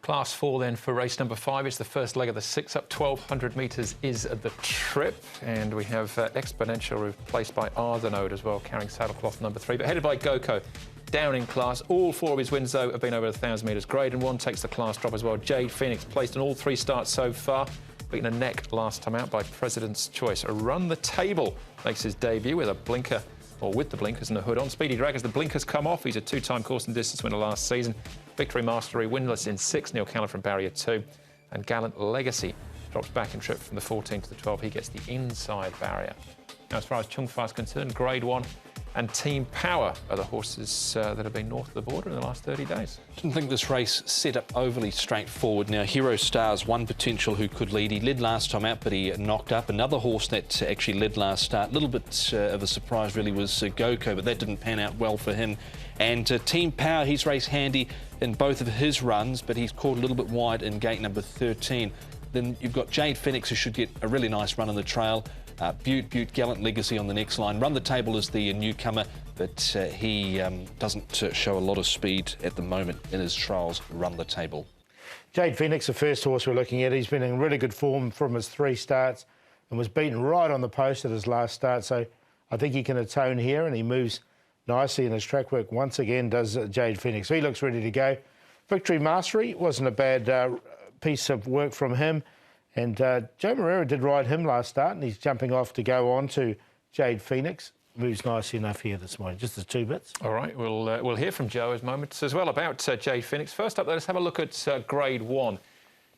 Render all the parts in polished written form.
Class 4 then for race number 5. It's the first leg of the 6 up. 1,200 metres is the trip. And we have Exponential replaced by Ardenode as well, carrying saddlecloth number 3. But headed by Goko, down in class. All 4 of his wins, though, have been over 1,000 metres. Grade and 1 takes the class drop as well. Jade Phoenix placed in all 3 starts so far. Beaten a neck last time out by President's Choice. Run the Table makes his debut with a blinker, or with the blinkers and the hood on. Speedy Dragons, the blinkers come off. He's a 2-time course and distance winner last season. Victory Mastery winless in 6. Neil Callan from Barrier 2. And Gallant Legacy drops back in trip from the 14 to the 12. He gets the inside barrier. Now, as far as Chung Fa is concerned, Grade 1 and Team Power are the horses that have been north of the border in the last 30 days. Didn't think this race set up overly straightforward. Now, Hero Star's one potential who could lead. He led last time out, but he knocked up. Another horse that actually led last start. A little bit of a surprise, really, was Goko, but that didn't pan out well for him. And Team Power, he's raced handy in both of his runs, but he's caught a little bit wide in gate number 13. Then you've got Jade Phoenix, who should get a really nice run on the trail. Butte, Gallant Legacy on the next line. Run the Table is the newcomer, but he doesn't show a lot of speed at the moment in his trials. Run the Table. Jade Phoenix, the first horse we're looking at, he's been in really good form from his 3 starts and was beaten right on the post at his last start. So I think he can atone here, and he moves nicely in his track work once again, does Jade Phoenix. So he looks ready to go. Victory Mastery wasn't a bad piece of work from him. And Joe Moreira did ride him last start, and he's jumping off to go on to Jade Phoenix. Moves nicely enough here this morning, just the 2 bits. All right, we'll hear from Joe in moments as well about Jade Phoenix. First up, let's have a look at Grade 1.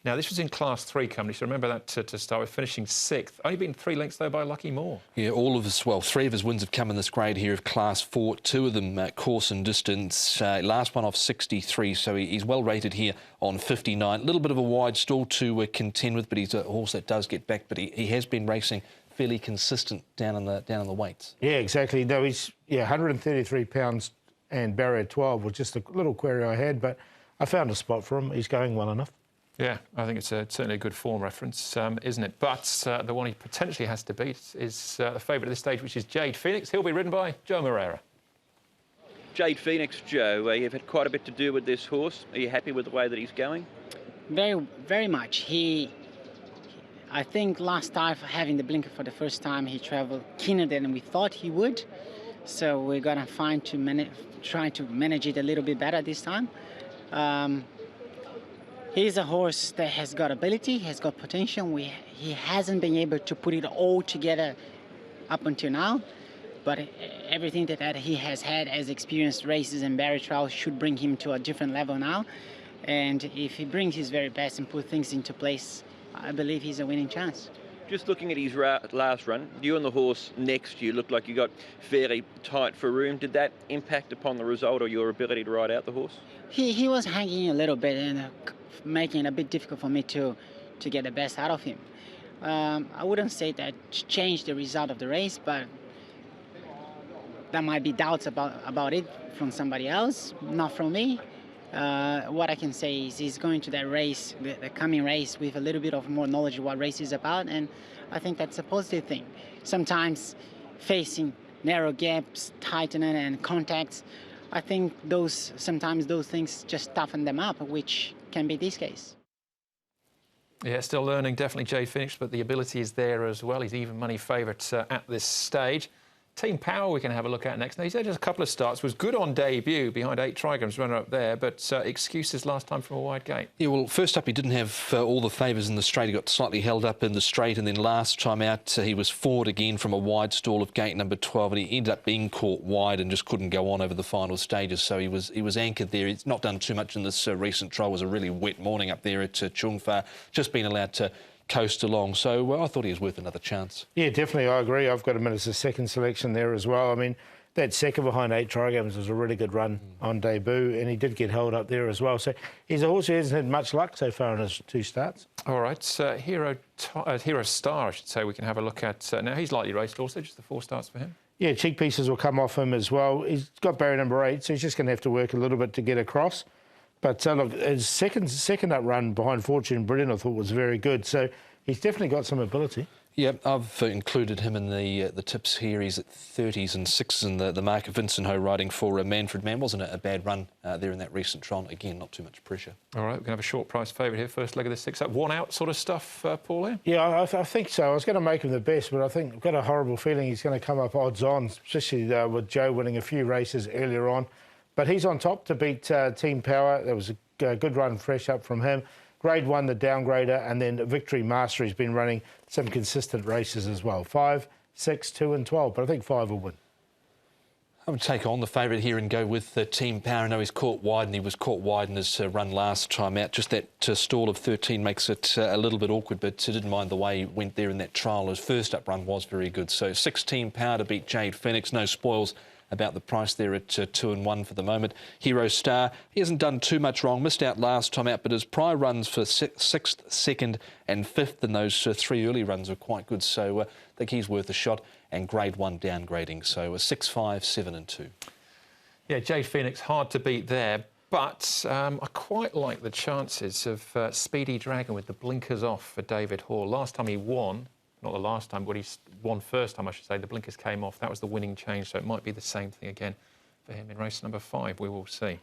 Now, this was in Class 3 company, so remember that to start with, finishing 6th. Only been 3 lengths, though, by Lucky Moore. Yeah, all of his, well, 3 of his wins have come in this grade here of Class 4. 2 of them course and distance. Last one off 63, so he's well rated here on 59. A little bit of a wide stall to contend with, but he's a horse that does get back, but he has been racing fairly consistent down in the weights. Yeah, exactly. No, he's 133 pounds and barrier 12 was just a little query I had, but I found a spot for him. He's going well enough. Yeah, I think it's certainly a good form reference, isn't it? But the one he potentially has to beat is the favourite at this stage, which is Jade Phoenix. He'll be ridden by Joe Moreira. Jade Phoenix, Joe, you've had quite a bit to do with this horse. Are you happy with the way that he's going? Very, very much. I think last time, having the blinker for the first time, he travelled keener than we thought he would. So we're going to try to manage it a little bit better this time. He's a horse that has got ability, has got potential. He hasn't been able to put it all together up until now, but everything that he has had as experienced races and barrier trials should bring him to a different level now. And if he brings his very best and put things into place, I believe he's a winning chance. Just looking at his last run, you and the horse next to you looked like you got fairly tight for room. Did that impact upon the result or your ability to ride out the horse? He was hanging a little bit and making it a bit difficult for me to get the best out of him. I wouldn't say that changed the result of the race, but there might be doubts about it from somebody else, not from me. What I can say is he's going to that race, the coming race, with a little bit of more knowledge of what race is about, and I think that's a positive thing. Sometimes facing narrow gaps, tightening and contacts, I think sometimes those things just toughen them up, which can be this case. Yeah, still learning, definitely Jade Phoenix, but the ability is there as well. He's even money favourite at this stage. Team Power we can have a look at next. Now, he's had just a couple of starts, was good on debut behind 8 Trigrams, runner up there, but excuses last time from a wide gate. Yeah, well, first up, he didn't have all the favours in the straight. He got slightly held up in the straight, and then last time out, he was forward again from a wide stall of gate number 12, and he ended up being caught wide and just couldn't go on over the final stages, so he was anchored there. He's not done too much in this recent trial. It was a really wet morning up there at Chung Fa, just been allowed to coast along, so I thought he was worth another chance. Yeah, definitely, I agree. I've got him as a second selection there as well. I mean, that second behind 8 Trigrams was a really good run on debut, and he did get held up there as well. So he's a horse who hasn't had much luck so far in his 2 starts. All right, Hero Star, I should say, we can have a look at. Now, he's lightly raced also, just the 4 starts for him. Yeah, cheek pieces will come off him as well. He's got barrier number 8, so he's just going to have to work a little bit to get across. But look, his second up run behind Fortune Brilliant, I thought, was very good. So he's definitely got some ability. Yeah, I've included him in the tips here. He's at 30s and 6s in the market. Vincent Ho riding for Manfred Man. Wasn't a bad run there in that recent trial. Again, not too much pressure. All right, we're going to have a short price favourite here. First leg of the 6 up. 1 out sort of stuff, Paul, here? Yeah, I think so. I was going to make him the best, but I think I've got a horrible feeling he's going to come up odds on, especially with Joe winning a few races earlier on. But he's on top to beat Team Power. There was a good run fresh up from him. Grade 1, the downgrader, and then Victory Master has been running some consistent races as well. 5, 6, 2 and 12, but I think 5 will win. I would take on the favourite here and go with Team Power. I know he's caught wide, and he was caught wide in his run last time out. Just that stall of 13 makes it a little bit awkward, but didn't mind the way he went there in that trial. His first up run was very good. So 6 Team Power to beat Jade Phoenix. No spoils about the price there at 2 and 1 for the moment. Hero Star, he hasn't done too much wrong. Missed out last time out, but his prior runs for 6th, 2nd and 5th in those 3 early runs are quite good. So I think he's worth a shot. And Grade 1 downgrading. So 6, 5, 7 and 2. Yeah, Jade Phoenix, hard to beat there. But I quite like the chances of Speedy Dragon with the blinkers off for David Hall. Last time he won, not the last time, but he won first time, I should say. The blinkers came off. That was the winning change, so it might be the same thing again for him in race number 5. We will see.